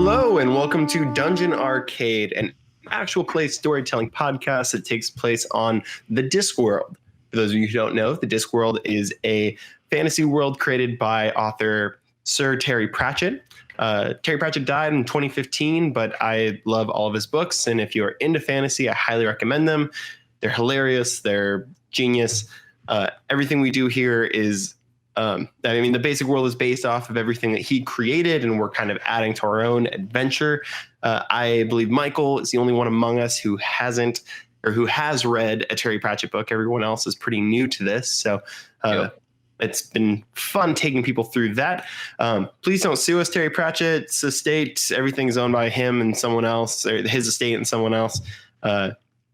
Hello and welcome to Dungeon Arcade, an actual play storytelling podcast that takes place on the Discworld. For those of you who don't know, the Discworld is a fantasy world created by author Sir Terry Pratchett. Terry Pratchett died in 2015, but I love all of his books, and if you're into fantasy, I highly recommend them. They're hilarious, they're genius. Everything we do here is the basic world is based off of everything that he created, and we're kind of adding to our own adventure. I believe Michael is the only one among us who hasn't or who has read a Terry Pratchett book. Everyone else is pretty new to this. So it's been fun taking people through that. Please don't sue us, Terry Pratchett's estate. Everything's owned by him and someone else, or his estate and someone else,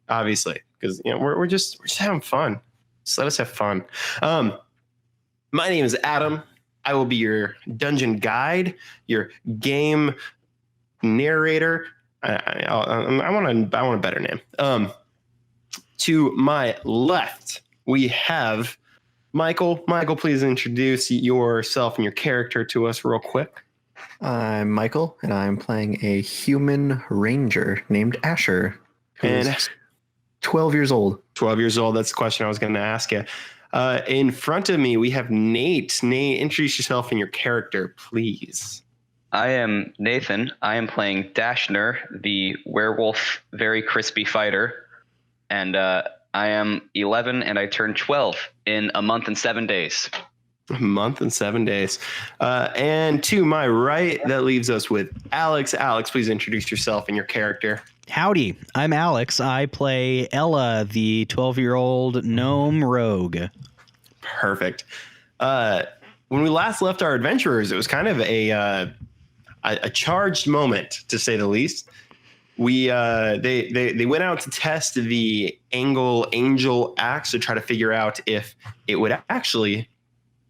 obviously, because we're just having fun. Just let us have fun. My name is Adam. I will be your dungeon guide, your game narrator. I want a better name. To my left, we have Michael. Michael, please introduce yourself and your character to us real quick. I'm Michael, and I'm playing a human ranger named Asher, who's 12 years old. 12 years old. That's the question I was going to ask you. In front of me, we have Nate. Nate, introduce yourself and your character, please. I am Nathan. I am playing Dashner, the werewolf, very crispy fighter. And I am 11, and I turned 12 in a month and 7 days. A month and 7 days. And to my right, that leaves us with Alex. Alex, please introduce yourself and your character. Howdy, I'm Alex. I play Ella, the 12-year-old gnome rogue. Perfect. When we last left our adventurers, it was kind of a charged moment, to say the least. They went out to test the Angle Angel axe to try to figure out if it would actually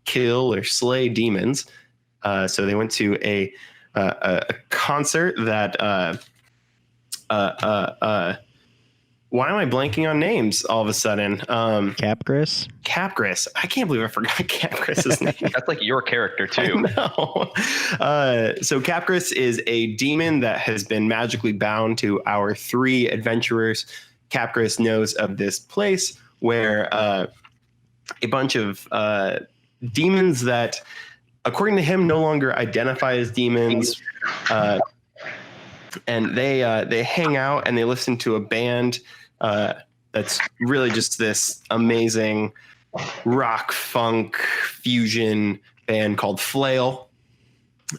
kill or slay demons. So they went to a concert that. Why am I blanking on names all of a sudden? Capgras. Capgras. I can't believe I forgot Capgras's name. That's like your character too. No. So Capgras is a demon that has been magically bound to our three adventurers. Capgras knows of this place where a bunch of demons that, according to him, no longer identify as demons. And they hang out and they listen to a band that's really just this amazing rock funk fusion band called Flail.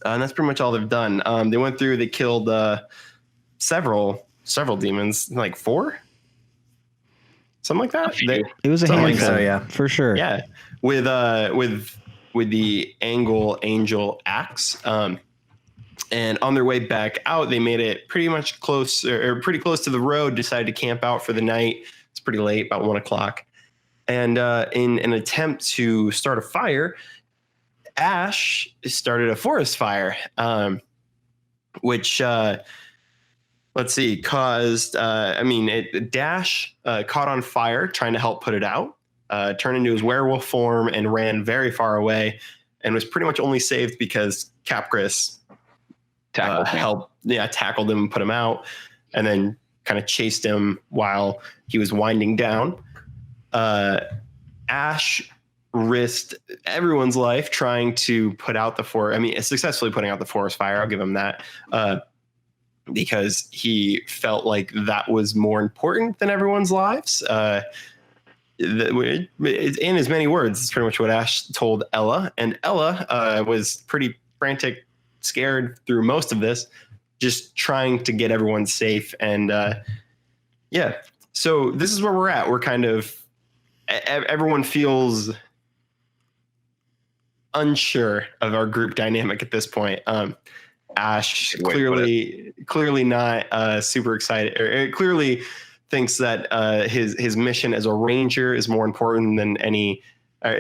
And that's pretty much all they've done. They went through, they killed several demons, like 4? Something like that. It was a handful, like yeah, for sure. Yeah, with the Angle Angel axe. And on their way back out, they made it pretty close to the road, decided to camp out for the night. It's pretty late, about 1 o'clock. And in an attempt to start a fire, Ash started a forest fire, which, caused, Dash caught on fire trying to help put it out, turned into his werewolf form and ran very far away, and was pretty much only saved because Capgras tackled him and put him out, and then kind of chased him while he was winding down. Ash risked everyone's life trying to put out successfully putting out the forest fire. I'll give him that, because he felt like that was more important than everyone's lives. In as many words, it's pretty much what Ash told Ella, and Ella was pretty frantic, scared through most of this, just trying to get everyone safe. And so this is where we're at. We're kind of, everyone feels unsure of our group dynamic at this point. Ash clearly not super excited, or clearly thinks that his mission as a ranger is more important than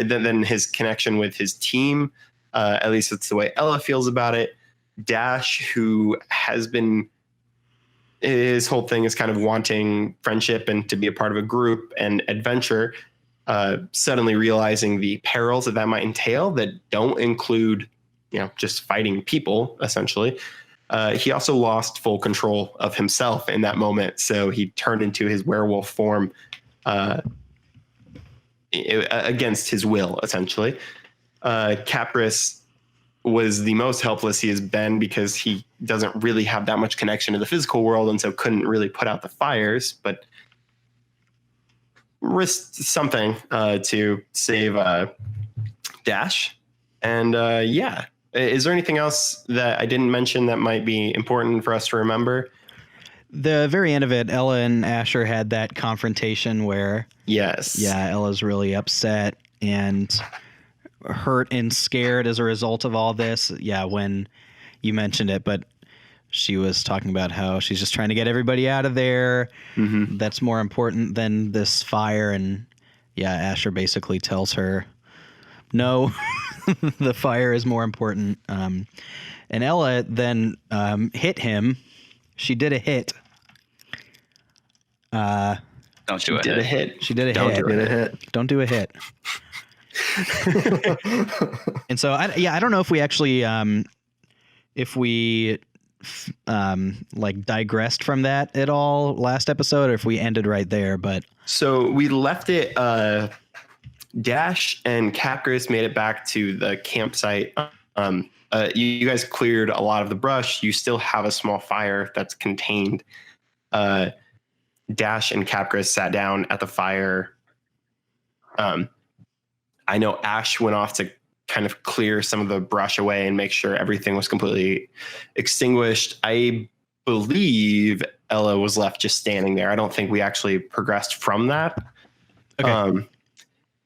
than his connection with his team. At least that's the way Ella feels about it. Dash, who has been, his whole thing is kind of wanting friendship and to be a part of a group and adventure, suddenly realizing the perils that might entail that don't include, just fighting people, essentially. He also lost full control of himself in that moment, so he turned into his werewolf form against his will, essentially. Capgras was the most helpless he has been because he doesn't really have that much connection to the physical world, and so couldn't really put out the fires, but risked something to save Dash. And yeah. Is there anything else that I didn't mention that might be important for us to remember? The very end of it, Ella and Asher had that confrontation where, yes, yeah, Ella's really upset and hurt and scared as a result of all this. Yeah, when you mentioned it, but she was talking about how she's just trying to get everybody out of there. Mm-hmm. That's more important than this fire. And yeah, Asher basically tells her, no, the fire is more important. And Ella then hit him. She did a hit. Don't do a hit. She did a Don't hit. do a hit. Don't do a hit. And so, I don't know if we actually, like digressed from that at all last episode, or if we ended right there. But so we left it. Dash and Capgras made it back to the campsite. You guys cleared a lot of the brush. You still have a small fire that's contained. Dash and Capgras sat down at the fire. I know Ash went off to kind of clear some of the brush away and make sure everything was completely extinguished. I believe Ella was left just standing there. I don't think we actually progressed from that. Okay.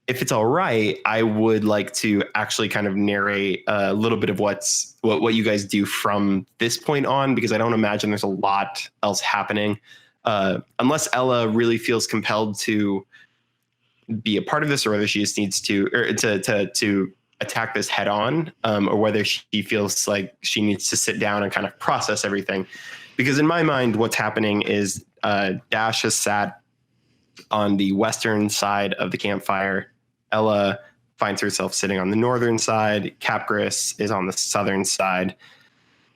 If it's all right, I would like to actually kind of narrate a little bit of what you guys do from this point on, because I don't imagine there's a lot else happening. Unless Ella really feels compelled to be a part of this, or whether she just needs to attack this head on, or whether she feels like she needs to sit down and kind of process everything. Because in my mind, what's happening is Dash has sat on the western side of the campfire. Ella finds herself sitting on the northern side. Capgras is on the southern side.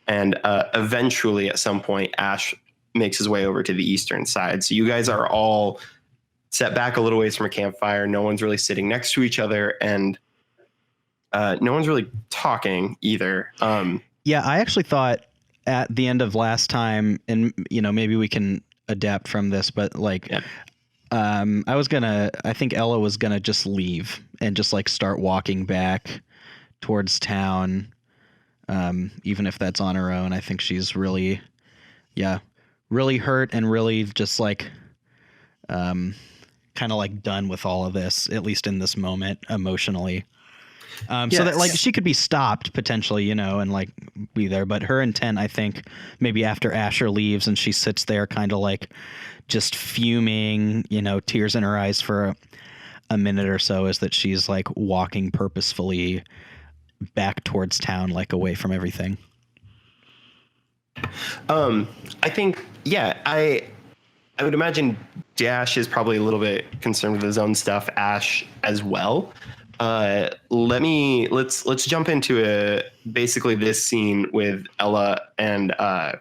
And eventually, at some point, Ash makes his way over to the eastern side. So you guys are all set back a little ways from a campfire. No one's really sitting next to each other, and no one's really talking either. Yeah, I actually thought at the end of last time, and maybe we can adapt from this, but like... Yeah. I think Ella was gonna just leave and just like start walking back towards town. Even if that's on her own, I think she's really hurt and really just like, kind of like done with all of this, at least in this moment emotionally. Yes. So that like she could be stopped potentially, and like be there, but her intent, I think maybe after Asher leaves and she sits there kind of like just fuming, tears in her eyes for a minute or so, is that she's like walking purposefully back towards town, like away from everything. I think, I would imagine Dash is probably a little bit concerned with his own stuff, Ash as well. Let's jump into basically this scene with Ella and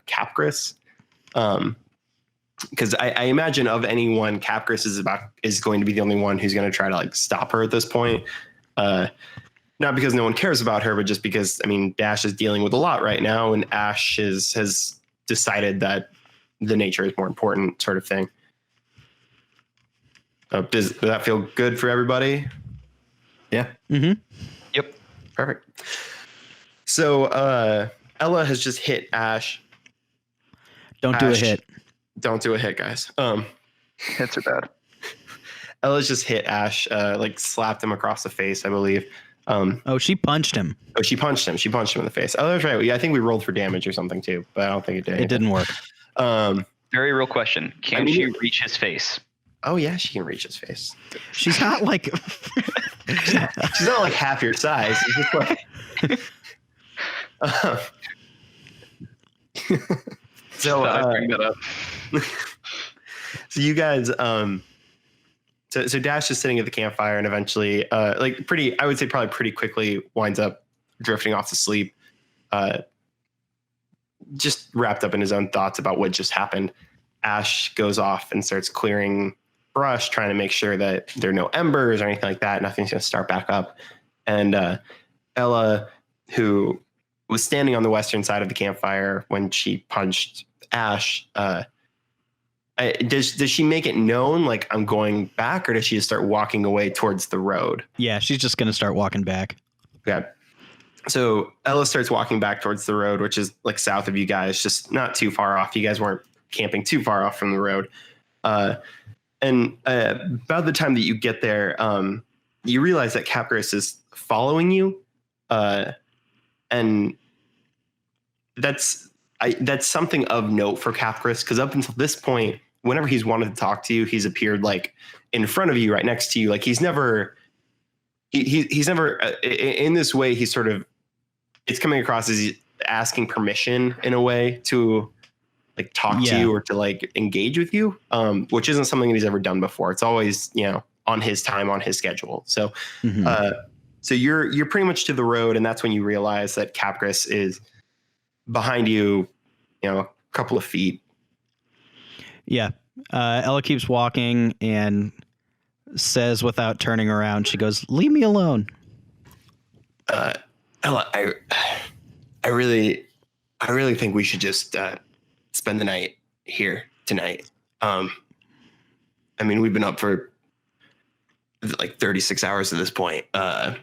Capgras. Because I imagine of anyone, Capgras is going to be the only one who's going to try to like stop her at this point. Not because no one cares about her, but just because, Dash is dealing with a lot right now, and Ash has decided that the nature is more important, sort of thing. Does that feel good for everybody? Yeah. Mm-hmm. Yep. Perfect. So Ella has just hit Ash. Don't do a hit. Don't do a hit, guys. Hits are bad. Ella's just hit Ash, like slapped him across the face, I believe. She punched him. Oh, she punched him. She punched him in the face. Oh, that's right. Yeah, I think we rolled for damage or something too, but I don't think it did. It didn't work. Very real question. Can she reach his face? Oh yeah, she can reach his face. She's not like she's not like half your size. She's just like so bring that up. So you guys, so Dash is sitting at the campfire and eventually, I would say probably pretty quickly winds up drifting off to sleep. just wrapped up in his own thoughts about what just happened, Ash goes off and starts clearing brush, trying to make sure that there are no embers or anything like that. Nothing's going to start back up. And Ella, who was standing on the western side of the campfire when she punched Ash, does she make it known, like, I'm going back, or does she just start walking away towards the road? Yeah, she's just going to start walking back. Okay. So Ella starts walking back towards the road, which is like south of you guys, just not too far off. You guys weren't camping too far off from the road. And about the time that you get there, you realize that Capgras is following you. And that's something of note for Capgras, because up until this point, whenever he's wanted to talk to you, he's appeared like in front of you, right next to you. Like he's never in this way. He's sort of, it's coming across as he's asking permission in a way to like talk to you or to like engage with you, which isn't something that he's ever done before. It's always, on his time, on his schedule. So, so you're pretty much to the road, and that's when you realize that Capgras is behind you, a couple of feet. Yeah. Ella keeps walking and says without turning around, she goes, "Leave me alone." Ella, I really think we should just spend the night here tonight. I mean, we've been up for like 36 hours at this point. Let's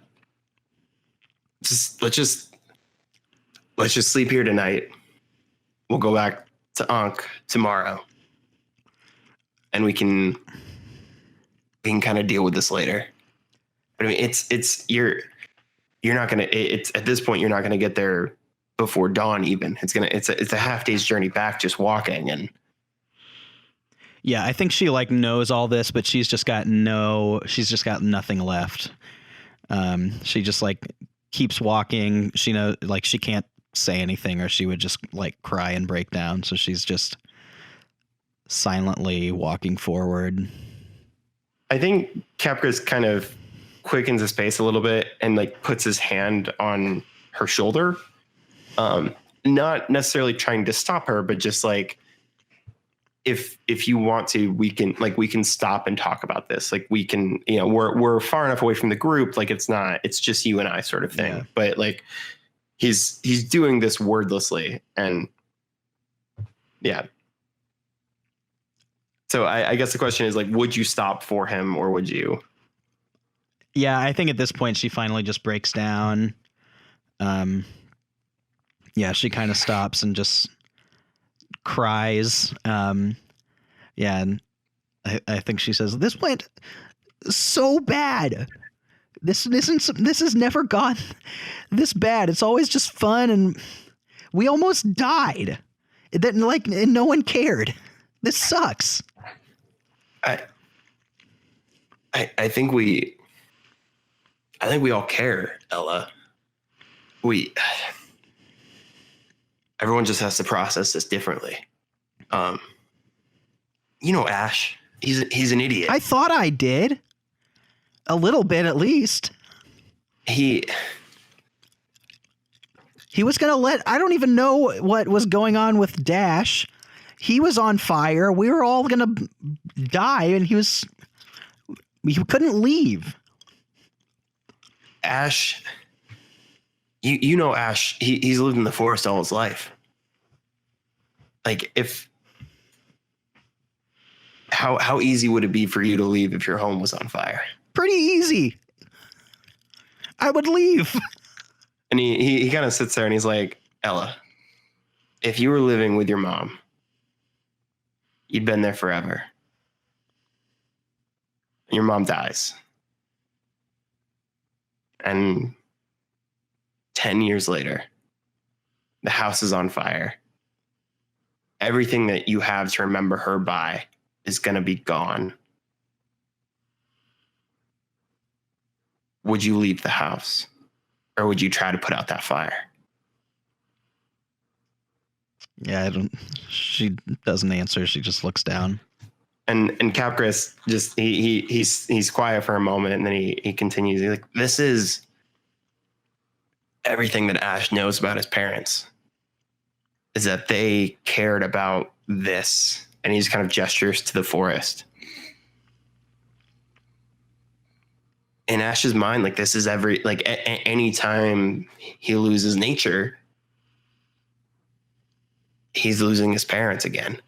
just sleep here tonight. We'll go back to Ankh tomorrow, and we can kind of deal with this later. But I mean, you're not gonna. It's at this point you're not gonna get there before dawn. Even it's a half day's journey back just walking. And yeah, I think she like knows all this, but she's just got nothing left. She just like keeps walking. She knows like she can't say anything, or she would just like cry and break down. So she's just silently walking forward. I think Capgras kind of quickens his pace a little bit and like puts his hand on her shoulder. Not necessarily trying to stop her, but just like, if you want to, we can stop and talk about this. Like we can, we're far enough away from the group. Like it's just you and I sort of thing. Yeah. But like he's doing this wordlessly, and yeah. So I guess the question is like, would you stop for him, or would you? Yeah, I think at this point she finally just breaks down. Yeah, she kind of stops and just cries. And I think she says, "This went so bad. This has never gone this bad. It's always just fun, and we almost died. And no one cared. This sucks." I think we all care, Ella. Everyone just has to process this differently. Ash, he's an idiot. I thought I did. A little bit, at least. He was going to I don't even know what was going on with Dash. He was on fire. We were all going to die, and he couldn't leave. Ash, Ash, he's lived in the forest all his life. Like how easy would it be for you to leave if your home was on fire? Pretty easy. I would leave. And he kind of sits there and he's like, "Ella, if you were living with your mom, you'd been there forever. And your mom dies. And 10 years later, the house is on fire. Everything that you have to remember her by is going to be gone. Would you leave the house, or would you try to put out that fire?" Yeah, she doesn't answer. She just looks down. And Capgras just he's quiet for a moment, and then he continues. He's like, "This is everything that Ash knows about his parents. is that they cared about this. And he just kind of gestures to the forest. In Ash's mind, like this is any time he loses nature, he's losing his parents again.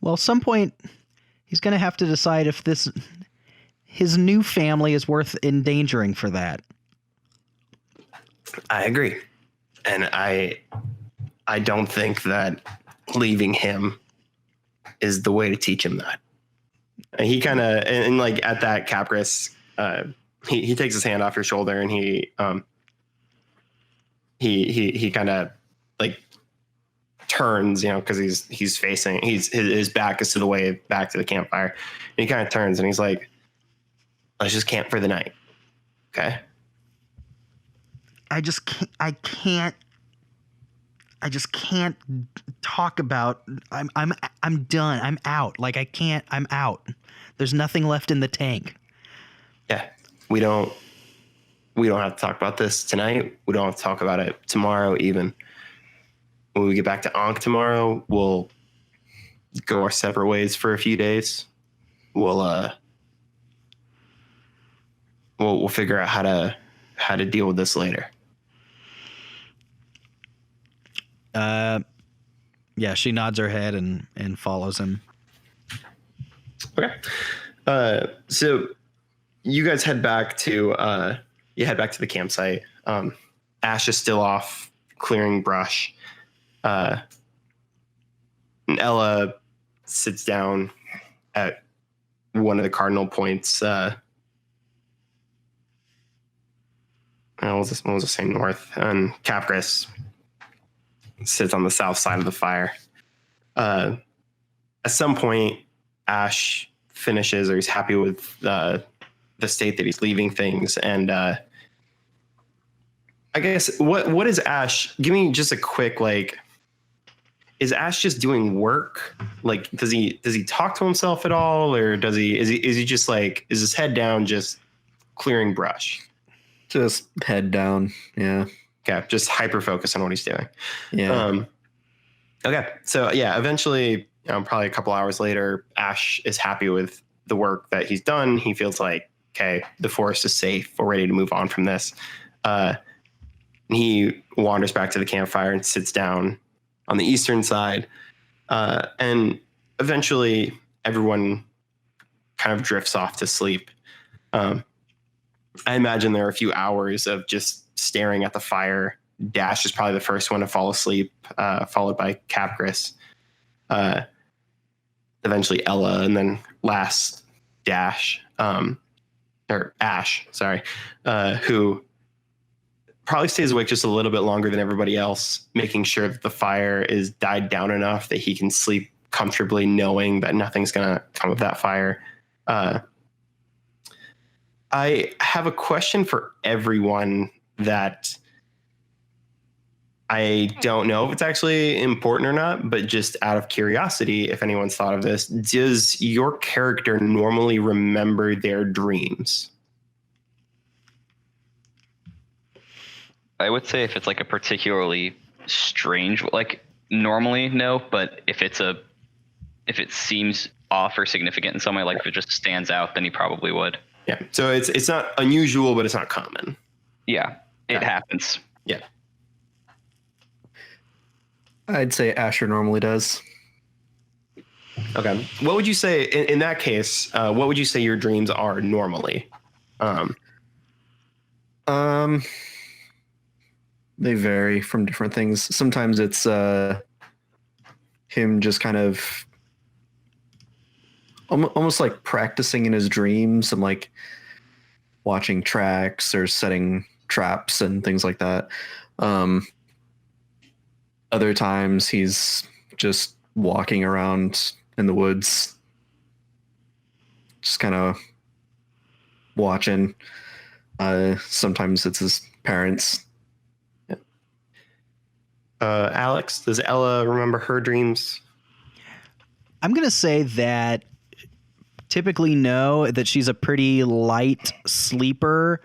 Well, at some point, he's going to have to decide if his new family is worth endangering for that. I agree. And I don't think that leaving him is the way to teach him that. And he kind of, and like at that, Capgras, he takes his hand off your shoulder and he kind of like turns, because he's facing, his back is to the way back to the campfire. And he kind of turns and he's like, let's just camp for the night. Okay. I just can't talk about, I'm done. I'm out. Like I'm out. There's nothing left in the tank. Yeah. We don't have to talk about this tonight. We don't have to talk about it tomorrow even. When we get back to Ankh tomorrow, we'll go our separate ways for a few days. We'll figure out how to deal with this later. Yeah, she nods her head and follows him. Okay. So you guys head back to the campsite. Ash is still off clearing brush. And Ella sits down at one of the cardinal points. What was the same north? And Capgras sits on the south side of the fire. At some point, Ash finishes, or he's happy with the state that he's leaving things. And I guess what is Ash? Give me just a quick is Ash just doing work? Like, does he talk to himself at all, or is he just is his head down just clearing brush? Just head down. Yeah. Okay. Just hyper focus on what he's doing. Yeah. Okay. So yeah, eventually, probably a couple hours later, Ash is happy with the work that he's done. He feels like, okay, the forest is safe. We're ready to move on from this. He wanders back to the campfire and sits down on the eastern side. And eventually everyone kind of drifts off to sleep. I imagine there are a few hours of just staring at the fire. Dash is probably the first one to fall asleep, followed by Capgras. Eventually Ella, and then last Dash, or Ash, sorry, who probably stays awake just a little bit longer than everybody else, making sure that the fire is died down enough that he can sleep comfortably, knowing that nothing's going to come of that fire. I have a question for everyone that I don't know if it's actually important or not, but just out of curiosity, if anyone's thought of this, does your character normally remember their dreams? I would say if it's a particularly strange, normally no, but if it seems off or significant in some way, if it just stands out, then he probably would. Yeah. So it's not unusual, but it's not common. Yeah, it happens. Yeah. I'd say Asher normally does. Okay. What would you say in that case? What would you say your dreams are normally? They vary from different things. Sometimes it's him just kind of almost like practicing in his dreams and watching tracks or setting traps and things like that. Other times he's just walking around in the woods, just kind of watching. Sometimes it's his parents. Yeah. Alex, does Ella remember her dreams? I'm going to say that typically no, that she's a pretty light sleeper.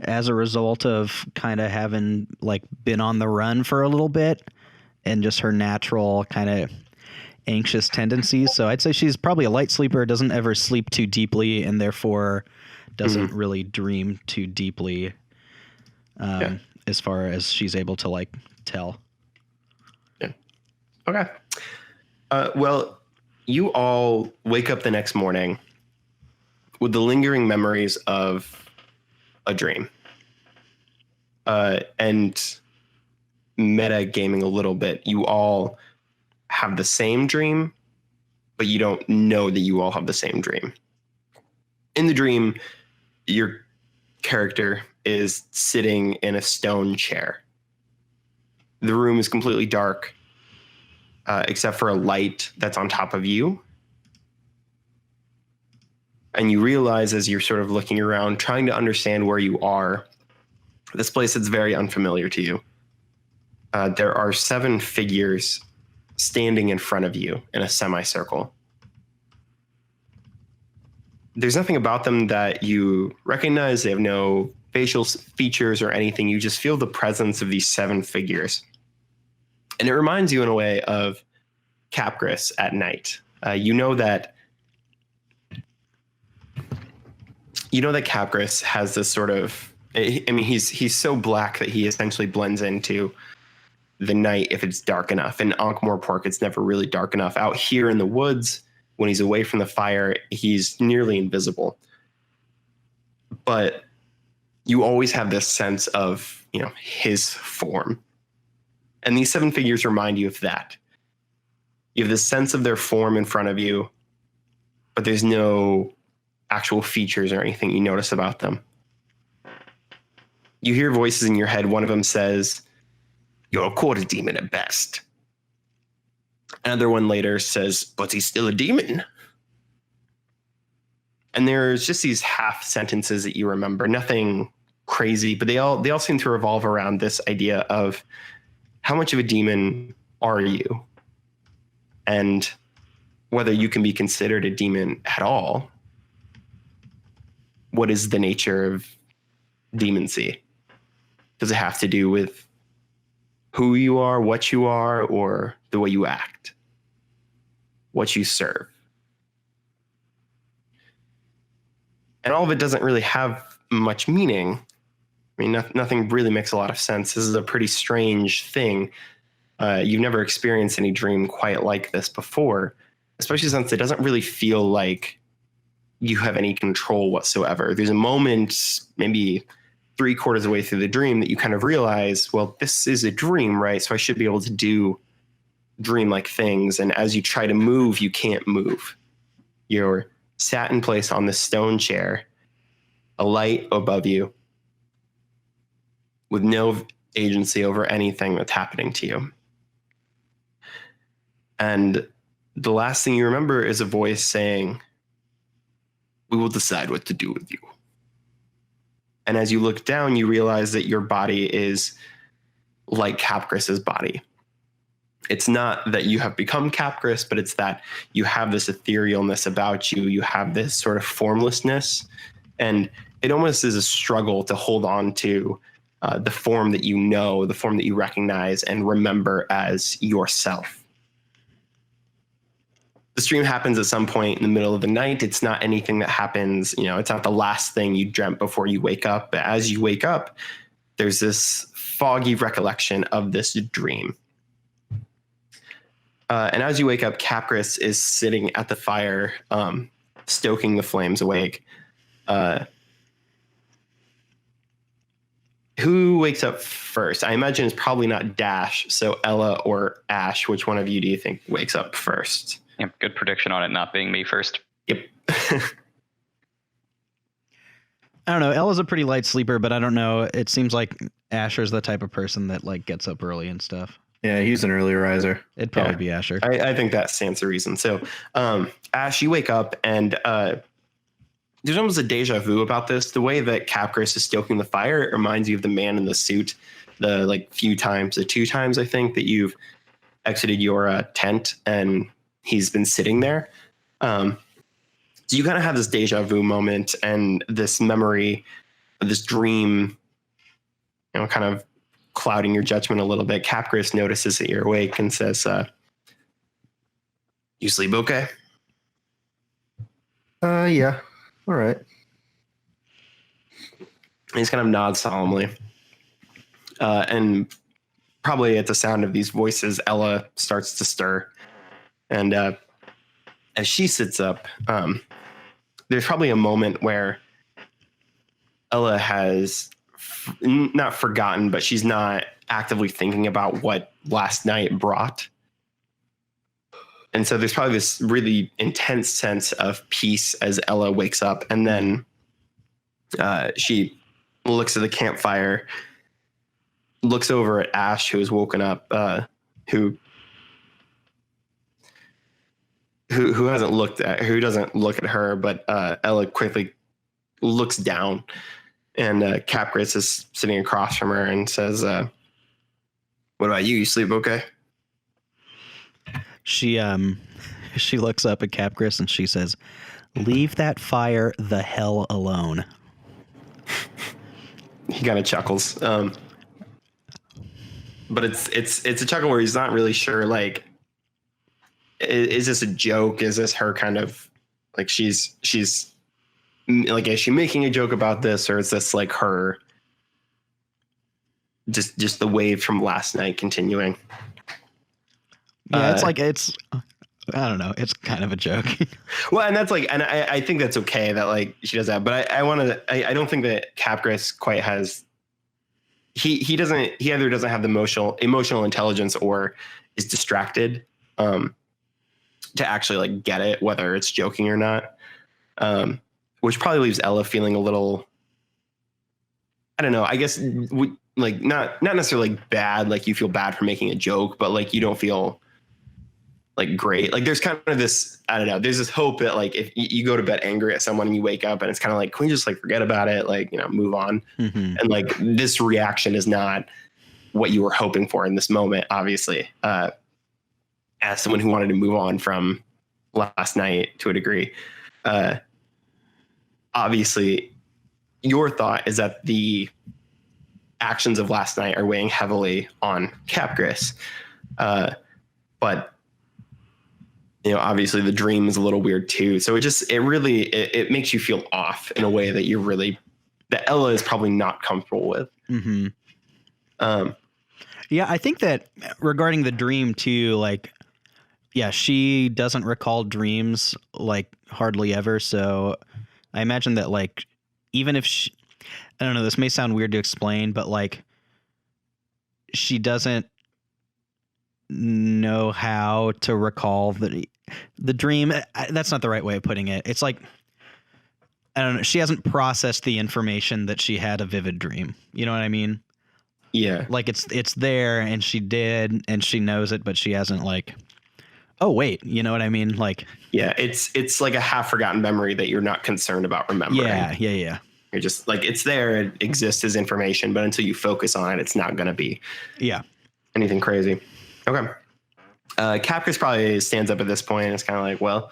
as a result of kind of having like been on the run for a little bit and just her natural kind of anxious tendencies. So I'd say she's probably a light sleeper, doesn't ever sleep too deeply, and therefore doesn't really dream too deeply as far as she's able to like tell. Yeah. Okay. Well, you all wake up the next morning with the lingering memories of a dream. And meta gaming a little bit, you all have the same dream, but you don't know that you all have the same dream. In the dream, your character is sitting in a stone chair. The room is completely dark, except for a light that's on top of you. And you realize as you're sort of looking around, trying to understand where you are, this place is very unfamiliar to you. There are 7 figures standing in front of you in a semicircle. There's nothing about them that you recognize. They have no facial features or anything. You just feel the presence of these 7 figures. And it reminds you in a way of Capgras at night. You know that Capgras has this sort of, I mean, he's so black that he essentially blends into the night if it's dark enough. In Ankh-Morpork, it's never really dark enough. Out here in the woods, when he's away from the fire, he's nearly invisible. But you always have this sense of, his form. And these 7 figures remind you of that. You have this sense of their form in front of you, but there's no actual features or anything you notice about them. You hear voices in your head. One of them says, "You're a quarter demon at best." Another one later says, "But he's still a demon." And there's just these half sentences that you remember, nothing crazy, but they all seem to revolve around this idea of how much of a demon are you, and whether you can be considered a demon at all. What is the nature of demoncy? Does it have to do with who you are, what you are, or the way you act, what you serve? And all of it doesn't really have much meaning. I mean, nothing really makes a lot of sense. This is a pretty strange thing. You've never experienced any dream quite like this before, especially since it doesn't really feel like you have any control whatsoever. There's a moment, maybe 3/4 of the way through the dream, that you kind of realize, well, this is a dream, right? So I should be able to do dream-like things. And as you try to move, you can't move. You're sat in place on this stone chair, a light above you, with no agency over anything that's happening to you. And the last thing you remember is a voice saying, "We will decide what to do with you." And as you look down, you realize that your body is like Capgras's body. It's not that you have become Capgras, but it's that you have this etherealness about you. You have this sort of formlessness. And it almost is a struggle to hold on to the form that you know, the form that you recognize and remember as yourself. The stream happens at some point in the middle of the night. It's not anything that happens, it's not the last thing you dreamt before you wake up. But as you wake up, there's this foggy recollection of this dream. And as you wake up, Capgras is sitting at the fire, stoking the flames awake. Who wakes up first? I imagine it's probably not Dash. So Ella or Ash, which one of you do you think wakes up first? Yeah, good prediction on it not being me first. Yep. I don't know. Ella's a pretty light sleeper, but I don't know. It seems like Asher's the type of person that like gets up early and stuff. Yeah, he's an early riser. It'd probably be Asher. I think that stands to reason. So, Ash, you wake up and there's almost a deja vu about this. The way that Capgras is stoking the fire, it reminds you of the man in the suit. The 2 times I think that you've exited your tent and he's been sitting there. So you kind of have this deja vu moment and this memory this dream, kind of clouding your judgment a little bit, Capgras notices that you're awake and says, "You sleep okay?" Yeah. All right. He's kind of nods solemnly. And probably at the sound of these voices, Ella starts to stir. And as she sits up, there's probably a moment where Ella has not forgotten, but she's not actively thinking about what last night brought. And so there's probably this really intense sense of peace as Ella wakes up. And then she looks at the campfire, looks over at Ash, who has woken up, who hasn't looked at, who doesn't look at her, but Ella quickly looks down, and Capgras is sitting across from her and says, "What about you? You sleep okay?" She looks up at Capgras and she says, "Leave that fire the hell alone." He kind of chuckles, but it's a chuckle where he's not really sure. Like, is this a joke? Is this her kind of like she's like, is she making a joke about this, or is this like her just the wave from last night continuing? Yeah, it's I don't know. It's kind of a joke. Well, and that's like, and I think that's okay that like she does that, but I don't think that Capgras quite has. He either doesn't have the emotional intelligence or is distracted to actually like get it, whether it's joking or not. Which probably leaves Ella feeling a little, I don't know, I guess like not necessarily like bad, like you feel bad for making a joke, but like you don't feel like great. Like there's kind of this, I don't know, there's this hope that like if you go to bed angry at someone and you wake up and it's kind of like, can we just like forget about it? Like, move on. Mm-hmm. And like this reaction is not what you were hoping for in this moment, obviously, as someone who wanted to move on from last night to a degree. Obviously your thought is that the actions of last night are weighing heavily on Capgras. But obviously the dream is a little weird too. So it makes you feel off in a way that that Ella is probably not comfortable with. Mm-hmm. Yeah, I think that regarding the dream too, like, yeah, she doesn't recall dreams like hardly ever. So I imagine that like, even if she, I don't know, this may sound weird to explain, but like she doesn't know how to recall the dream. That's not the right way of putting it. It's like, I don't know. She hasn't processed the information that she had a vivid dream. You know what I mean? Yeah. Like it's there and she did, and she knows it, but she hasn't like, oh wait, you know what I mean? Like, yeah, it's like a half forgotten memory that you're not concerned about remembering. Yeah. You're just like, it's there. It exists as information, but until you focus on it, it's not going to be anything crazy. Okay. Capgras probably stands up at this point and it's kind of like, well,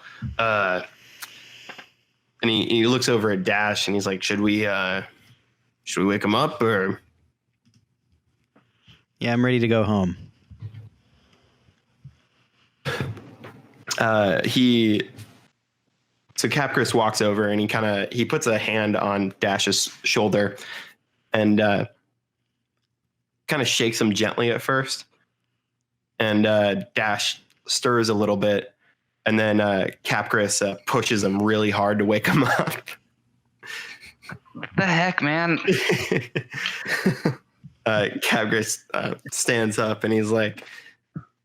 and he looks over at Dash and he's like, should we wake him up or? Yeah, I'm ready to go home. So Capgras walks over and he puts a hand on Dash's shoulder and kind of shakes him gently at first. And Dash stirs a little bit, and then Capgras pushes him really hard to wake him up. What the heck, man? Capgras stands up and he's like,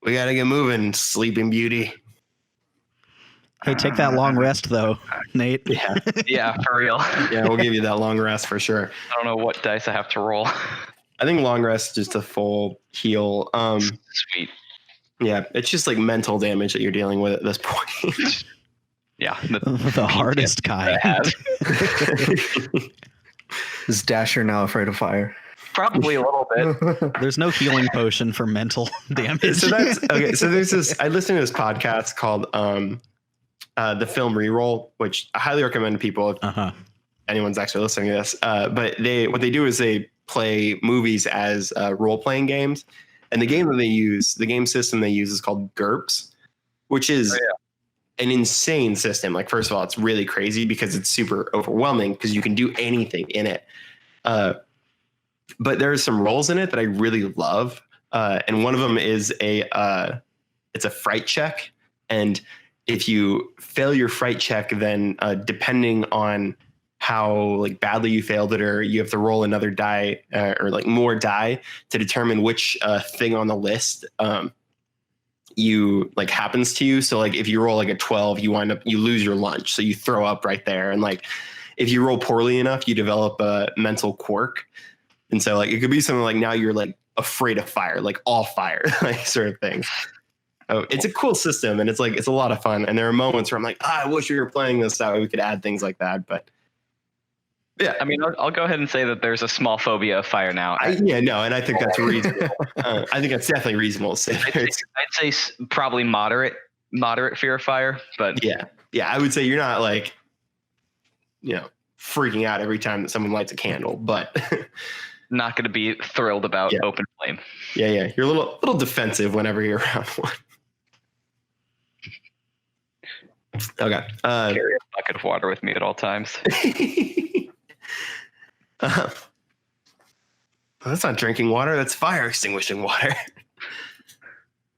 "We gotta get moving, Sleeping Beauty." Hey, take that long rest though, Nate. Yeah. Yeah, for real. Yeah, we'll give you that long rest for sure. I don't know what dice I have to roll. I think long rest is just a full heal. Sweet. Yeah, it's just like mental damage that you're dealing with at this point. Yeah. The hardest kind. Is Dasher now afraid of fire? Probably a little bit. There's no healing potion for mental damage. So that's okay. So there's this. I listened to this podcast called The Film Reroll, which I highly recommend to people. anyone's actually listening to this. But what they do is they play movies as role playing games, and the game system they use is called GURPS, which is an insane system. Like, first of all, it's really crazy because it's super overwhelming because you can do anything in it. But there are some roles in it that I really love, and one of them is it's a fright check, and if you fail your fright check, then depending on how like badly you failed it, or you have to roll another die or like more die to determine which thing on the list you like happens to you. So like if you roll like a 12, you lose your lunch, so you throw up right there. And like if you roll poorly enough, you develop a mental quirk. And so like it could be something like now you're like afraid of fire, like all fire, like sort of thing. Oh, it's a cool system, and it's a lot of fun. And there are moments where I'm like, I wish we were playing this, that way we could add things like that. But yeah, I mean, I'll go ahead and say that there's a small phobia of fire now. And I think that's reasonable. I think that's definitely reasonable. I'd say probably moderate fear of fire, but yeah, I would say you're not like, freaking out every time that someone lights a candle, but not going to be thrilled about open flame. Yeah, you're a little defensive whenever you're around one. Okay. Carry a bucket of water with me at all times. That's not drinking water. That's fire extinguishing water.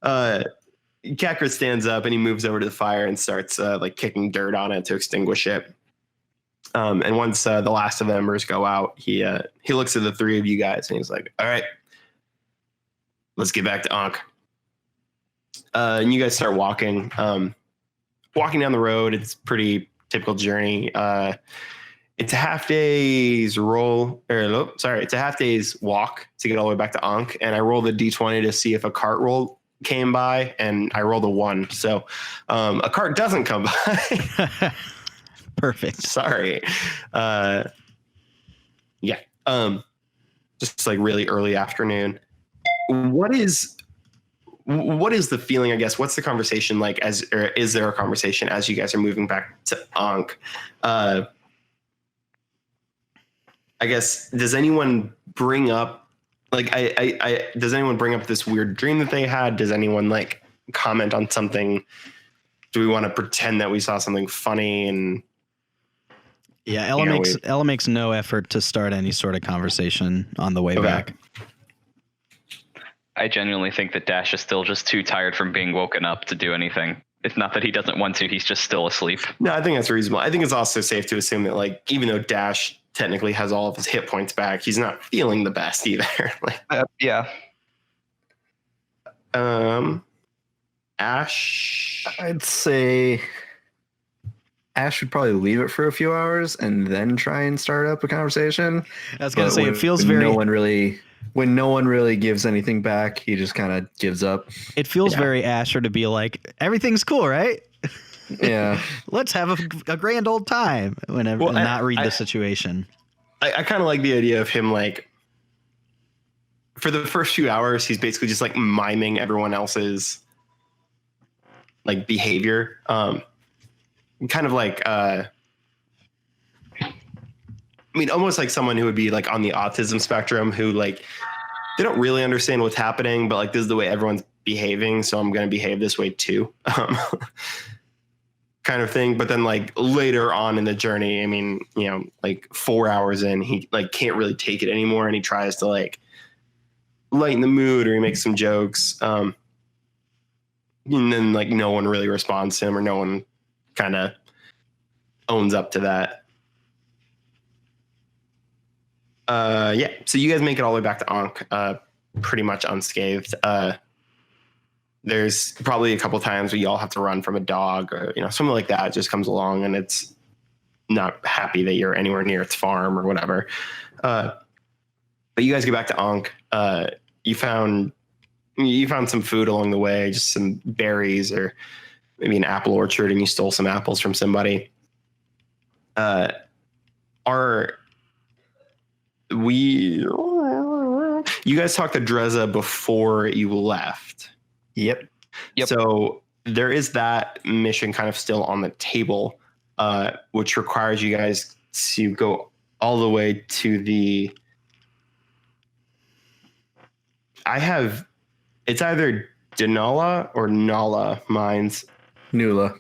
Capgras stands up and he moves over to the fire and starts like kicking dirt on it to extinguish it. And once the last of the embers go out, he looks at the three of you guys and he's like, "All right, let's get back to Ankh." And you guys start walking. Walking down the road, it's pretty typical journey. It's a half day's it's a half day's walk to get all the way back to Ankh. And I rolled a D20 to see if a cart roll came by, and I rolled a 1. So a cart doesn't come by. Perfect. Sorry. Just like really early afternoon. What is the feeling, I guess? What's the conversation like or is there a conversation as you guys are moving back to Ankh? I guess, does anyone bring up does anyone bring up this weird dream that they had? Does anyone like comment on something? Do we want to pretend that we saw something funny? And yeah, Ella makes no effort to start any sort of conversation on the way back. I genuinely think that Dash is still just too tired from being woken up to do anything. It's not that he doesn't want to, he's just still asleep. No, I think that's reasonable. I think it's also safe to assume that like, even though Dash technically has all of his hit points back, he's not feeling the best either. Yeah. Ash, I'd say Ash would probably leave it for a few hours and then try and start up a conversation. I was going to say, it feels very... When no one really gives anything back, he just kind of gives up. It feels very Asher to be like, everything's cool, right? Yeah. Let's have a grand old time whenever not read the situation. I kind of like the idea of him, like, for the first few hours, he's basically just like miming everyone else's like behavior. Kind of like, I mean, almost like someone who would be like on the autism spectrum, who like, they don't really understand what's happening, but like, this is the way everyone's behaving, so I'm going to behave this way too. Kind of thing. But then like later on in the journey, I mean, like 4 hours in, he like can't really take it anymore. And he tries to like lighten the mood, or he makes some jokes. And then like no one really responds to him, or no one kind of owns up to that. So you guys make it all the way back to Ankh, pretty much unscathed. There's probably a couple times where y'all have to run from a dog, or something like that just comes along and it's not happy that you're anywhere near its farm or whatever. But you guys get back to Ankh. You found some food along the way, just some berries or maybe an apple orchard, and you stole some apples from somebody. You guys talked to Dreza before you left. Yep. So there is that mission kind of still on the table, which requires you guys to go all the way to the. It's either Denala or Nala mines. Nula.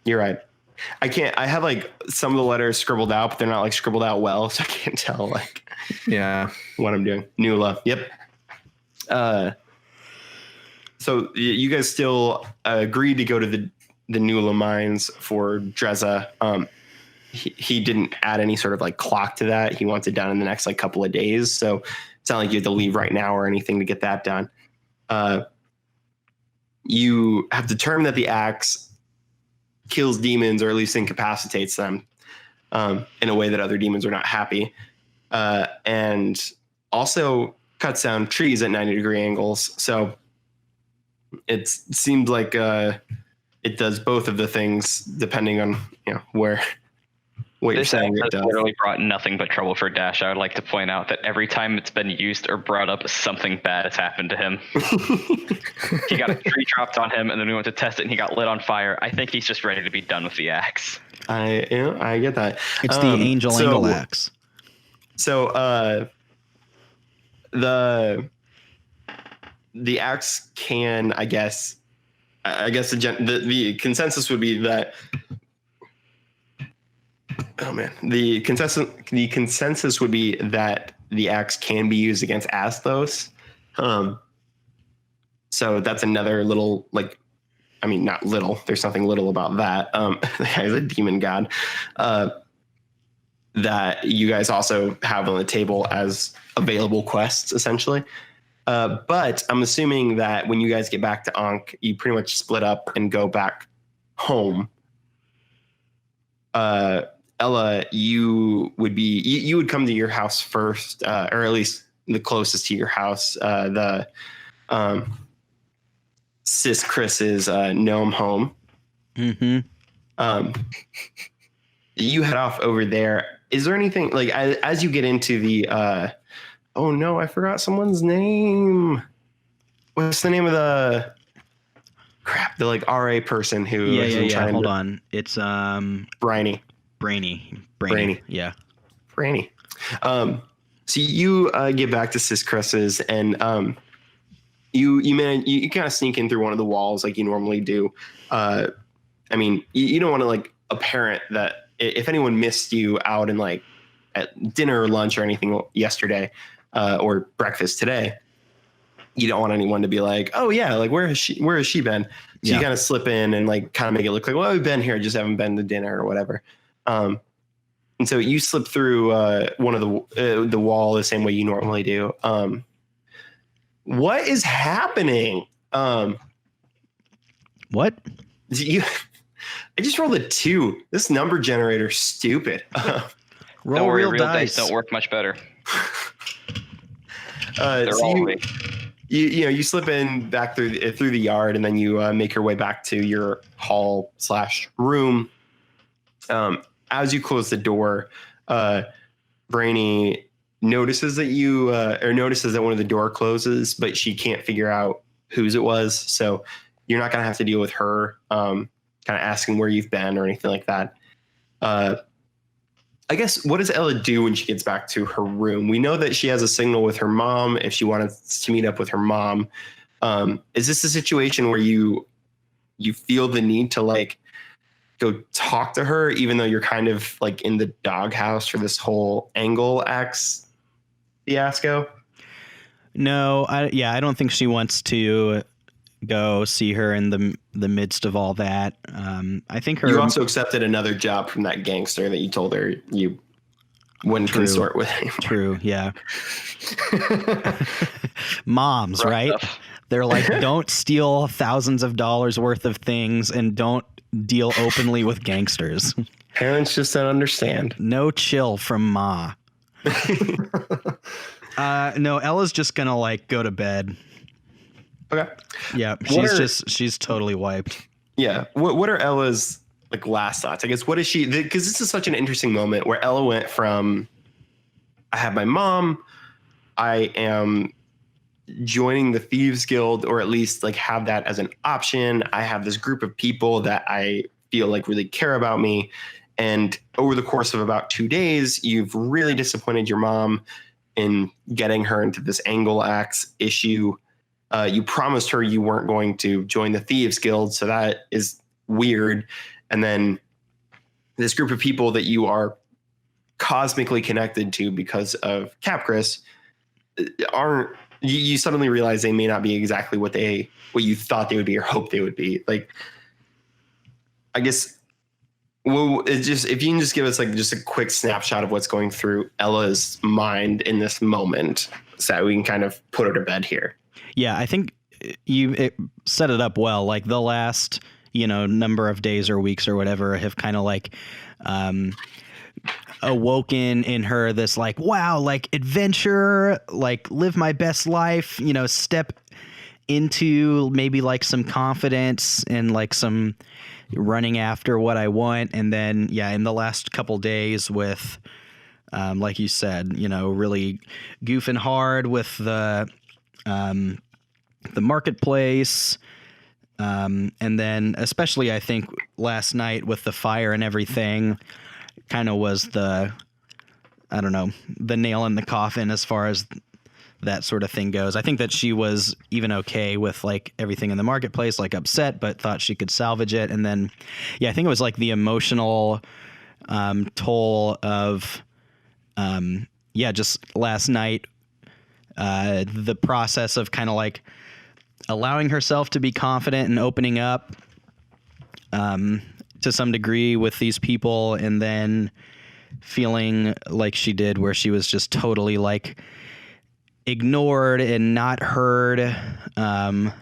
You're right. I have like some of the letters scribbled out, but they're not like scribbled out well, so I can't tell like what I'm doing. Nula. Yep. So you guys still agreed to go to the Nula mines for Dreza. He didn't add any sort of like clock to that. He wants it done in the next like couple of days. So it's not like you have to leave right now or anything to get that done. You have determined that the axe kills demons or at least incapacitates them in a way that other demons are not happy. And also cuts down trees at 90-degree angles. So it seems like it does both of the things depending on what you're saying. This has literally brought nothing but trouble for Dash. I would like to point out that every time it's been used or brought up, something bad has happened to him. He got a tree dropped on him, and then we went to test it, and he got lit on fire. I think he's just ready to be done with the axe. I get that. It's the angel axe. So the axe can, I guess the consensus would be that. Oh man, the consensus would be that the axe can be used against Asthos. So that's another little not little. There's nothing little about that. The guy's a demon god. That you guys also have on the table as available quests, essentially. But I'm assuming that when you guys get back to Ankh, you pretty much split up and go back home. Ella, you would come to your house first, or at least the closest to your house, the Sis Chris's gnome home. Mm-hmm. You head off over there. Is there anything like as you get into the? Oh no, I forgot someone's name. What's the name of the? Crap, the like RA person who? Yeah. Hold on, it's Brainy. Yeah. Brainy. So you get back to Sis Chris's and you kind of sneak in through one of the walls like you normally do. I mean, you don't want to like apparent that if anyone missed you out in like at dinner or lunch or anything yesterday or breakfast today, you don't want anyone to be like, oh yeah, like where has she been? So you kind of slip in and like kind of make it look like, well, we've been here, just haven't been to dinner or whatever. And so you slip through one of the wall the same way you normally do. What is happening? What? I just rolled a 2. This number generator's stupid. Don't worry, real dice don't work much better. You slip in back through the yard, and then you make your way back to your hall/room. As you close the door, Brainy notices that one of the door closes, but she can't figure out whose it was. So you're not going to have to deal with her kind of asking where you've been or anything like that. I guess, what does Ella do when she gets back to her room? We know that she has a signal with her mom if she wanted to meet up with her mom. Is this a situation where you feel the need to like go talk to her, even though you're kind of like in the doghouse for this whole angle axe fiasco? No, I don't think she wants to go see her in the midst of all that. I think you also accepted another job from that gangster that you told her you wouldn't consort with anymore. True, yeah. Moms, right? They're like, don't steal thousands of dollars worth of things and don't deal openly with gangsters. Parents just don't understand. No chill from Ma. No, Ella's just gonna like go to bed. Okay. Yeah, she's totally wiped. Yeah. What are Ella's like last thoughts? I guess what is she? Because this is such an interesting moment where Ella went from, I have my mom, I am joining the Thieves Guild, or at least like have that as an option. I have this group of people that I feel like really care about me, And over the course of about 2 days, you've really disappointed your mom in getting her into this angle axe issue. You promised her you weren't going to join the Thieves Guild, so that is weird. And then this group of people that you are cosmically connected to because of Capgras aren't. You suddenly realize they may not be exactly what you thought they would be or hoped they would be. Like, I guess. Well, if you can just give us like just a quick snapshot of what's going through Ella's mind in this moment, so that we can kind of put her to bed here. Yeah, I think you set it up well. Like the last, number of days or weeks or whatever have kind of like awoken in her this like, wow, like adventure, like live my best life, step into maybe like some confidence and like some running after what I want. And then, in the last couple days with, like you said, really goofing hard with the marketplace. And then especially I think last night with the fire and everything kind of was the nail in the coffin as far as that sort of thing goes. I think that she was even okay with like everything in the marketplace, like upset, but thought she could salvage it. And then, I think it was like the emotional toll of, just last night, the process of kind of like allowing herself to be confident and opening up to some degree with these people, and then feeling like she did where she was just totally like ignored and not heard and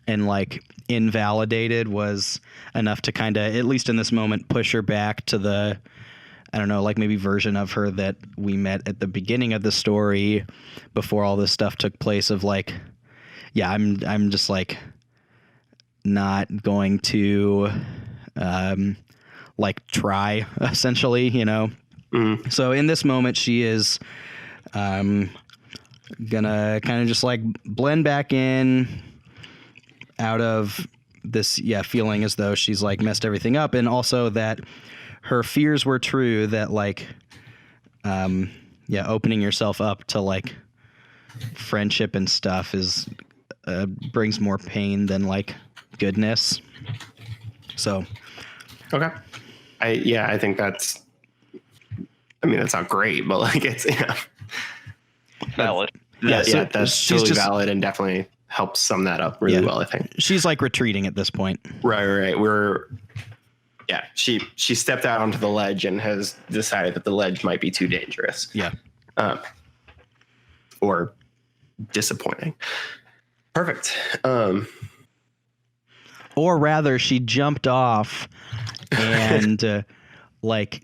like invalidated was enough to kind of, at least in this moment, push her back to the, I don't know, like maybe version of her that we met at the beginning of the story before all this stuff took place of like, I'm just like not going to like try essentially, Mm-hmm. So in this moment she is gonna kind of just like blend back in out of this feeling as though she's like messed everything up, and also that her fears were true, that like opening yourself up to like friendship and stuff is brings more pain than like goodness. So okay, I think that's not great, but like it's valid. That's totally just valid and definitely helps sum that up really well, I think. She's like retreating at this point. Right. She stepped out onto the ledge and has decided that the ledge might be too dangerous. Yeah. Or disappointing. Perfect. Or rather, she jumped off and like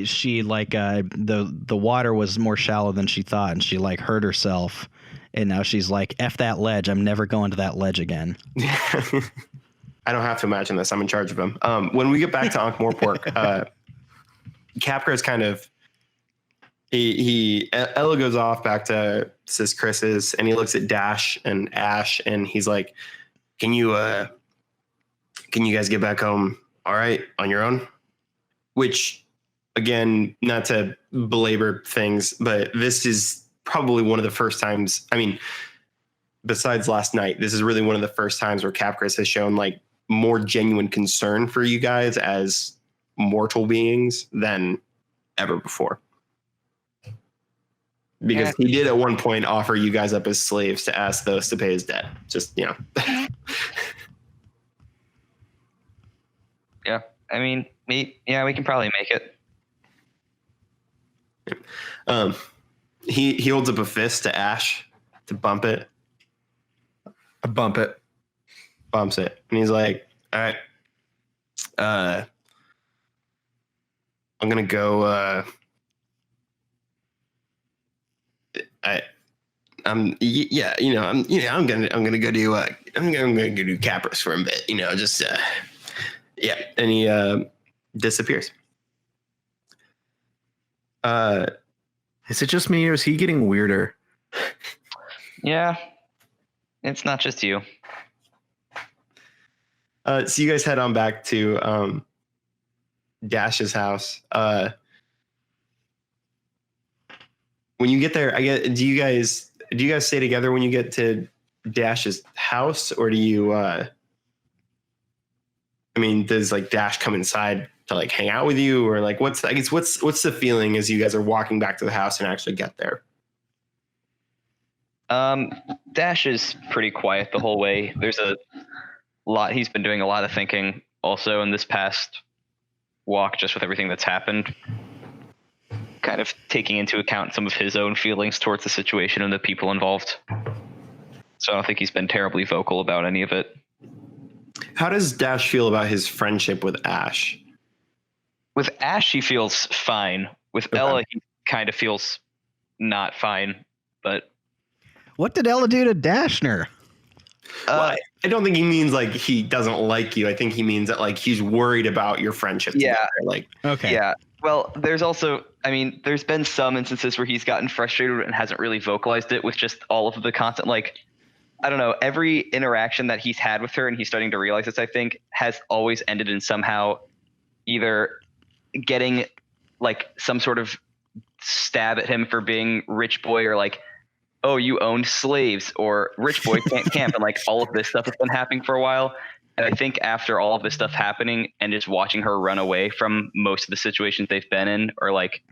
she like the water was more shallow than she thought, and she like hurt herself, and now she's like, F that ledge, I'm never going to that ledge again. I don't have to imagine this, I'm in charge of him. When we get back to Ankh-Morpork, Capgras kind of Ella goes off back to Sis Chris's, and he looks at Dash and Ash, and he's like, can you guys get back home all right on your own? Which, again, not to belabor things, but this is probably one of the first times, besides last night, this is really one of the first times where Capgras has shown like more genuine concern for you guys as mortal beings than ever before. Because he did at one point offer you guys up as slaves to ask those to pay his debt. Just, Yeah. We can probably make it. He holds up a fist to Ash to bump it. I bump it. Bumps it. And he's like, all right, I'm going to go, I'm gonna go do Capgras for a bit, and he disappears. Is it just me, or is he getting weirder? Yeah, it's not just you. So you guys head on back to Dash's house. When you get there, do you guys stay together when you get to Dash's house, or do you? Does like Dash come inside to like hang out with you, or like what's the feeling as you guys are walking back to the house and actually get there? Dash is pretty quiet the whole way. There's a lot. He's been doing a lot of thinking also in this past walk, just with everything that's happened. Kind of taking into account some of his own feelings towards the situation and the people involved. So I don't think he's been terribly vocal about any of it. How does Dash feel about his friendship with Ash? With Ash, he feels fine. With Ella, he kind of feels not fine. But what did Ella do to Dashner? Well, I don't think he means like he doesn't like you. I think he means that like he's worried about your friendship. Yeah. Together. Like, okay. Yeah. Well, there's also, there's been some instances where he's gotten frustrated and hasn't really vocalized it with just all of the constant, like, I don't know, every interaction that he's had with her, and he's starting to realize this, I think, has always ended in somehow either getting like some sort of stab at him for being rich boy, or like, oh, you own slaves, or rich boy can't camp, and like all of this stuff has been happening for a while. And I think after all of this stuff happening and just watching her run away from most of the situations they've been in, or like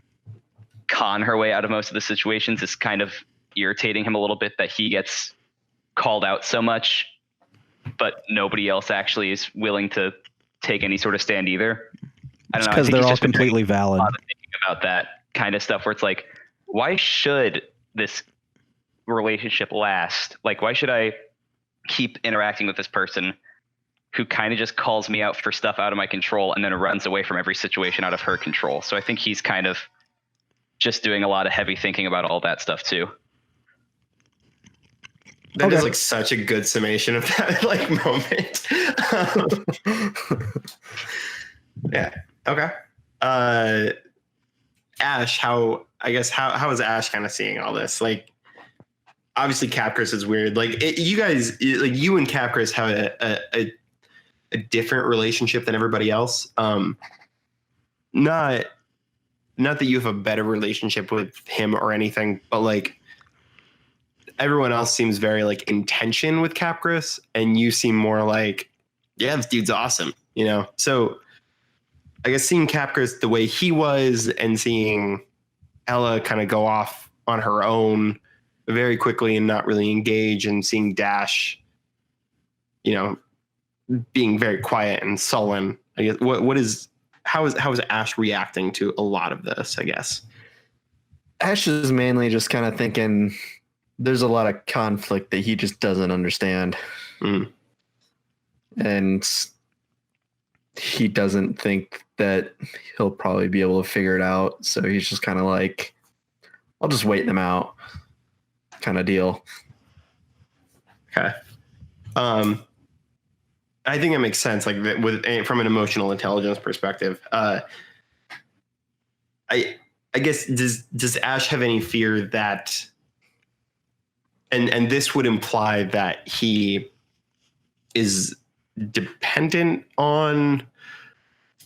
con her way out of most of the situations, is kind of irritating him a little bit, that he gets called out so much, but nobody else actually is willing to take any sort of stand either. I don't know. Because they're all completely valid. Thinking about that kind of stuff where it's like, why should this relationship last? Like, why should I keep interacting with this person who kind of just calls me out for stuff out of my control and then runs away from every situation out of her control? So I think he's kind of just doing a lot of heavy thinking about all that stuff too. That is like such a good summation of that like moment. Yeah. Okay. Ash, how is Ash kind of seeing all this? Like, obviously Capgras is weird. Like you guys, like you and Capgras have a different relationship than everybody else. Not that you have a better relationship with him or anything, but like everyone else seems very like in tension with Capgras, and you seem more like, yeah, this dude's awesome, you know? So I guess seeing Capgras the way he was, and seeing Ella kind of go off on her own very quickly and not really engage, and seeing Dash, you know, being very quiet and sullen. I guess how is Ash reacting to a lot of this, I guess? Ash is mainly just kind of thinking there's a lot of conflict that he just doesn't understand. And he doesn't think that he'll probably be able to figure it out. So he's just kind of like, I'll just wait them out kind of deal. Okay. I think it makes sense. Like from an emotional intelligence perspective, I guess does Ash have any fear that, and this would imply that he is dependent on,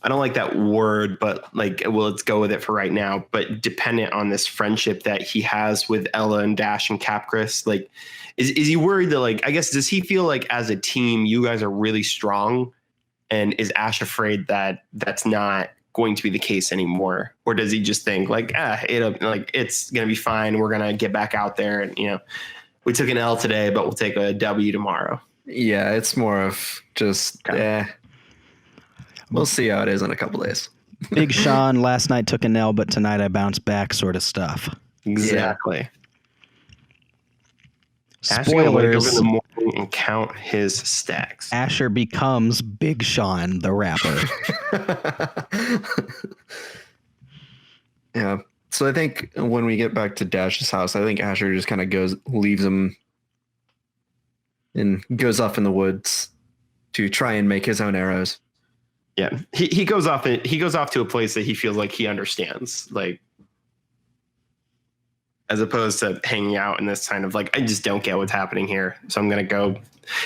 I don't like that word, but like, well, let's go with it for right now, but dependent on this friendship that he has with Ella and Dash and Capgras. Like, is he worried that, like, I guess, does he feel like as a team, you guys are really strong, and is Ash afraid that that's not going to be the case anymore? Or does he just think like, it's going to be fine. We're going to get back out there. And, you know, we took an L today, but we'll take a W tomorrow. Yeah. It's more of just, we'll see how it is in a couple days. Big Sean last night took an L, but tonight I bounced back sort of stuff. Exactly. Yeah. Spoilers. Wake up in the morning and count his stacks. Asher becomes Big Sean, the rapper. Yeah. So I think when we get back to Dash's house, I think Asher just kind of leaves him and goes off in the woods to try and make his own arrows. Yeah. He goes off to a place that he feels like he understands. Like, as opposed to hanging out in this kind of like, I just don't get what's happening here. So I'm going to go,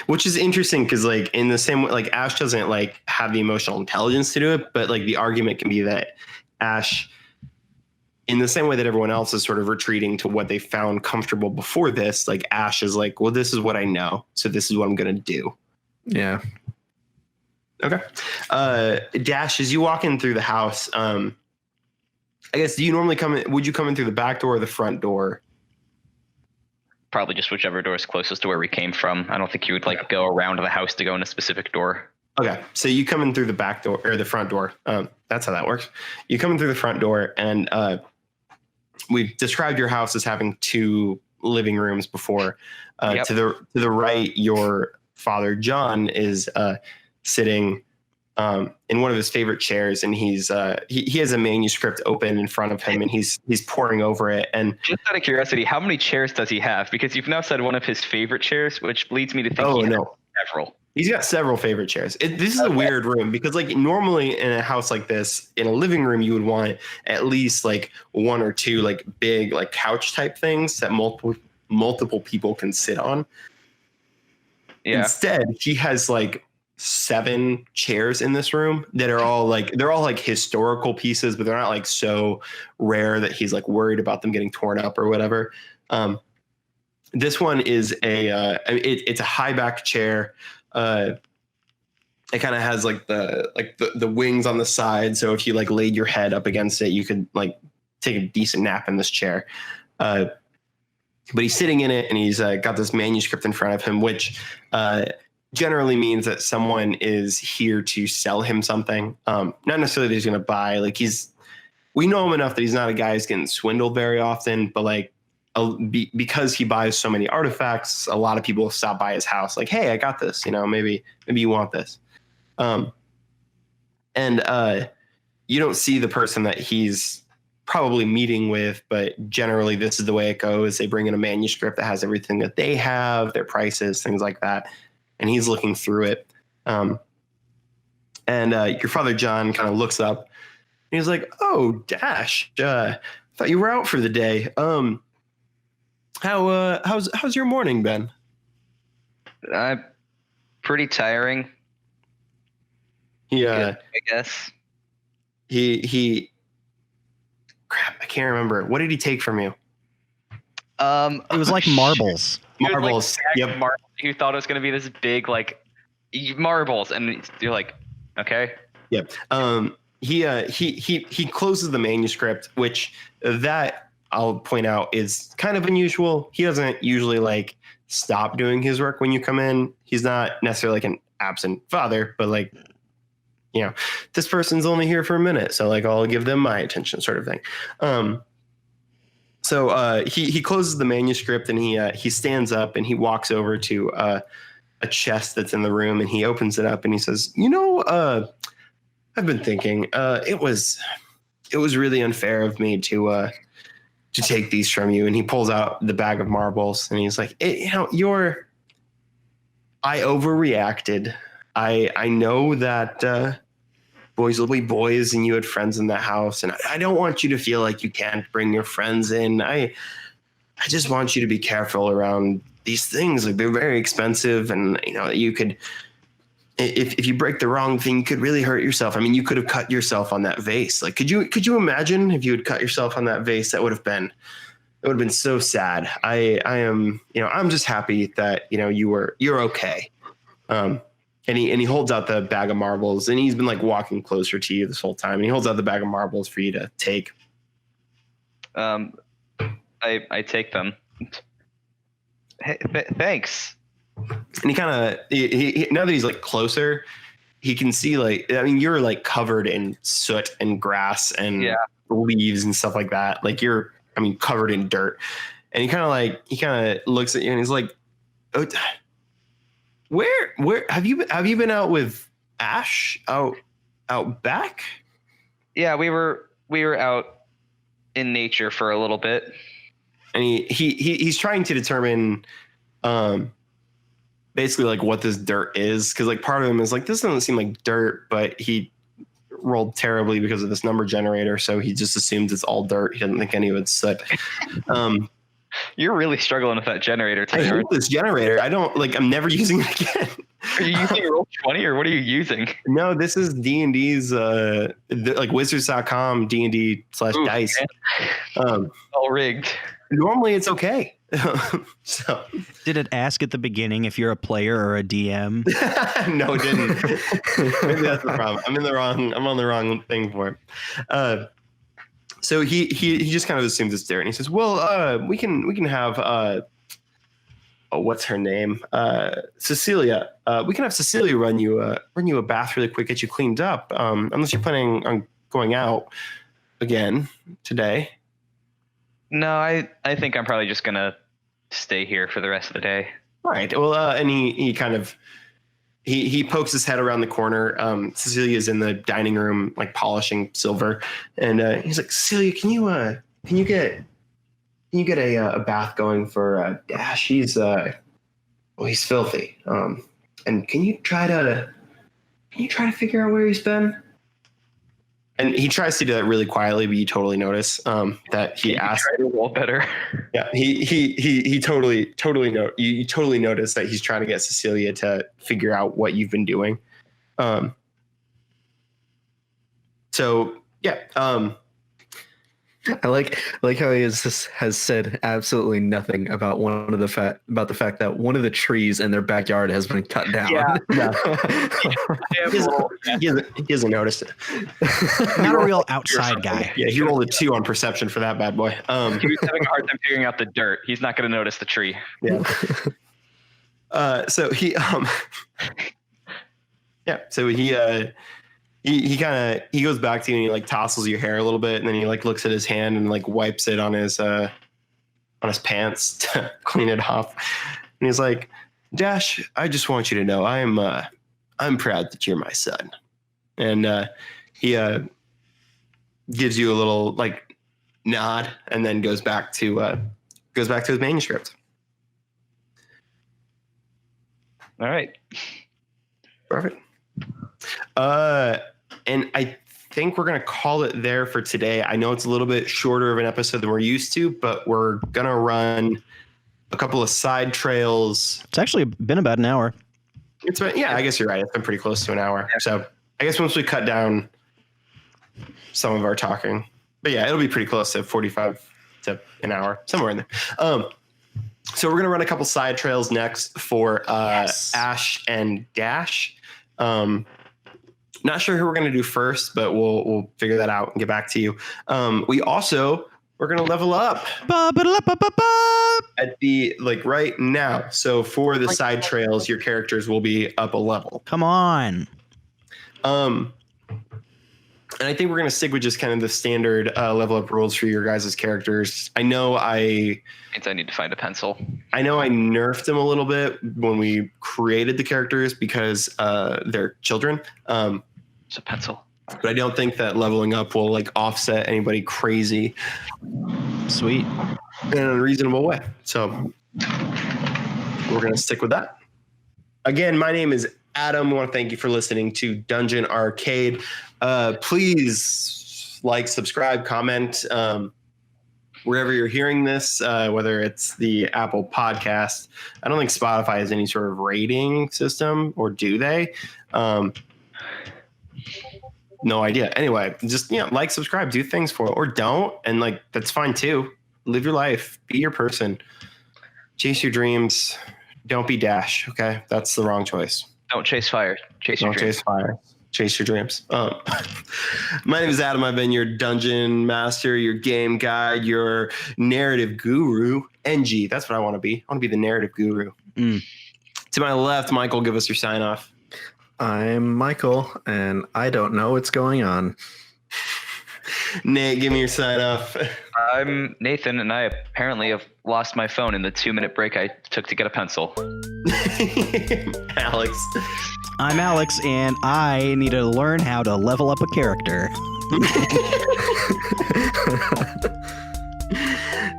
which is interesting because like in the same way, like Ash doesn't like have the emotional intelligence to do it, but like the argument can be that Ash, in the same way that everyone else is sort of retreating to what they found comfortable before this, like Ash is like, well, this is what I know. So this is what I'm going to do. Yeah. Okay. Dash, as you walk in through the house, I guess, do you normally would you come in through the back door or the front door? Probably just whichever door is closest to where we came from. I don't think you would like go around the house to go in a specific door. Okay. So you come in through the back door or the front door. That's how that works. You come in through the front door, and we've described your house as having 2 living rooms before. Yep. To the right, your father, John, is sitting in one of his favorite chairs, and he has a manuscript open in front of him, and he's poring over it. And just out of curiosity, how many chairs does he have? Because you've now said one of his favorite chairs, which leads me to think he has several. He's got several favorite chairs. This is a weird room because like normally in a house like this, in a living room, you would want at least like 1 or 2 like big like couch type things that multiple people can sit on. Yeah. Instead, he has like 7 chairs in this room that are all like, they're all like historical pieces, but they're not like so rare that he's like worried about them getting torn up or whatever. This one is it's a high back chair. It kind of has like the wings on the side. So if you like laid your head up against it, you could like take a decent nap in this chair. But he's sitting in it, and he's got this manuscript in front of him, which generally means that someone is here to sell him something. Not necessarily that he's going to buy. Like we know him enough that he's not a guy who's getting swindled very often, but like because he buys so many artifacts, a lot of people stop by his house like, hey, I got this, maybe you want this. And you don't see the person that he's probably meeting with, but generally this is the way it goes. They bring in a manuscript that has everything that they have, their prices, things like that. And he's looking through it. And your father, John, kind of looks up and he's like, oh, Dash, thought you were out for the day. How's your morning been? Pretty tiring. Yeah. I guess. He crap, I can't remember. What did he take from you? It was like marbles. Marbles. Yep. Marbles. You thought it was going to be this big, like, marbles, and you're like, okay. Yep. He closes the manuscript, which that I'll point out is kind of unusual. He doesn't usually like stop doing his work when you come in. He's not necessarily like an absent father, but like, this person's only here for a minute, so like I'll give them my attention, sort of thing. So he closes the manuscript, and he stands up, and he walks over to a chest that's in the room, and he opens it up, and he says, I've been thinking, it was really unfair of me to take these from you. And he pulls out the bag of marbles, and he's like, I overreacted. I know that boys will be boys, and you had friends in that house, and I don't want you to feel like you can't bring your friends in. I just want you to be careful around these things. Like, they're very expensive, and you could, if you break the wrong thing, you could really hurt yourself. I mean, you could have cut yourself on that vase. Like, could you imagine if you had cut yourself on that vase? It would have been so sad. I am, I'm just happy that, you're okay. And he holds out the bag of marbles, and he's been like walking closer to you this whole time. And he holds out the bag of marbles for you to take. I take them. Hey, thanks. And he kind of, now that he's like closer, he can see you're like covered in soot and grass and leaves and stuff like that. Like you're, covered in dirt. And he kind of looks at you, and he's like, oh, Where have you been out with Ash out back? Yeah, we were out in nature for a little bit. And he's trying to determine basically like what this dirt is, because like part of him is like, this doesn't seem like dirt, but he rolled terribly because of this number generator, so he just assumes it's all dirt. He doesn't think any of it's soot. You're really struggling with that generator today. I hate this generator. I'm never using it again. Are you using Roll20 or what are you using? No, this is D&D's like wizards.com D&D/dice. All rigged. Normally it's okay. So did it ask at the beginning if you're a player or a DM? No, it didn't. Maybe that's the problem. I'm on the wrong thing for it. So he just kind of assumes it's there, and he says, "Well, we can have what's her name? Cecilia. We can have Cecilia run you a bath really quick, get you cleaned up. Unless you're planning on going out again today." No, I think I'm probably just gonna stay here for the rest of the day. All right. Well, and he kind of he pokes his head around the corner. Cecilia's in the dining room, like polishing silver, and he's like, "Cecilia, can you get a bath going for Dash? He's filthy. And can you try to figure out where he's been?" And he tries to do that really quietly, but you totally notice that he asks. Try to roll better. Yeah, he totally you totally notice that he's trying to get Cecilia to figure out what you've been doing. So yeah. I like how he has said absolutely nothing about the fact that one of the trees in their backyard has been cut down. Yeah. He hasn't noticed it. Not a real outside guy. Yeah, he rolled a 2 on perception for that bad boy. He was having a hard time figuring out the dirt. He's not going to notice the tree. Yeah. So he He goes back to you and he like tousles your hair a little bit, and then he like looks at his hand and like wipes it on his pants to clean it off. And he's like, "Dash, I just want you to know I'm proud that you're my son." And he gives you a little like nod and then goes back to his manuscript. All right. Perfect. And I think we're going to call it there for today. I know it's a little bit shorter of an episode than we're used to, but we're going to run a couple of side trails. It's actually been about an hour. I guess you're right. It's been pretty close to an hour. Yeah. So I guess once we cut down some of our talking, but yeah, it'll be pretty close to 45 to an hour, somewhere in there. So we're going to run a couple side trails next for Ash and Dash. Not sure who we're going to do first, but we'll figure that out and get back to you. We're going to level up at the right now. So for the side trails, your characters will be up a level. Come on. And I think we're going to stick with just kind of the standard level up rules for your guys' characters. I know I need to find a pencil. I know I nerfed them a little bit when we created the characters because they're children. It's a pencil. But I don't think that leveling up will like offset anybody crazy. Sweet. In a reasonable way. So we're going to stick with that. Again, my name is Adam. I want to thank you for listening to Dungeon Arcade. Please like, subscribe, comment wherever you're hearing this, whether it's the Apple Podcast. I don't think Spotify has any sort of rating system, or do they? No idea. Anyway, just like, subscribe, do things for it, or don't, and that's fine too. Live your life, be your person, chase your dreams. Don't be Dash. Okay, that's the wrong choice. Don't chase fire. Chase your dreams. Chase your dreams. My name is Adam. I've been your dungeon master, your game guide, your narrative guru. NG. That's what I want to be. I want to be the narrative guru. To my left, Michael, give us your sign off. I'm Michael, and I don't know what's going on. Nate, give me your sign off. I'm Nathan, and I apparently have lost my phone in the 2-minute break I took to get a pencil. Alex. I'm Alex, and I need to learn how to level up a character.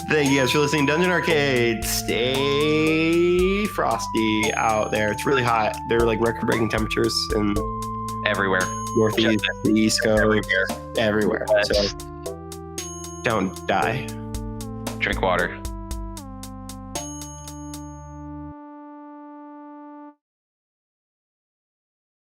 Thank you guys for listening to Dungeon Arcade. Stay frosty out there. It's really hot. They're like record-breaking temperatures, and everywhere. Northeast, the East Coast, everywhere. So don't die. Drink water.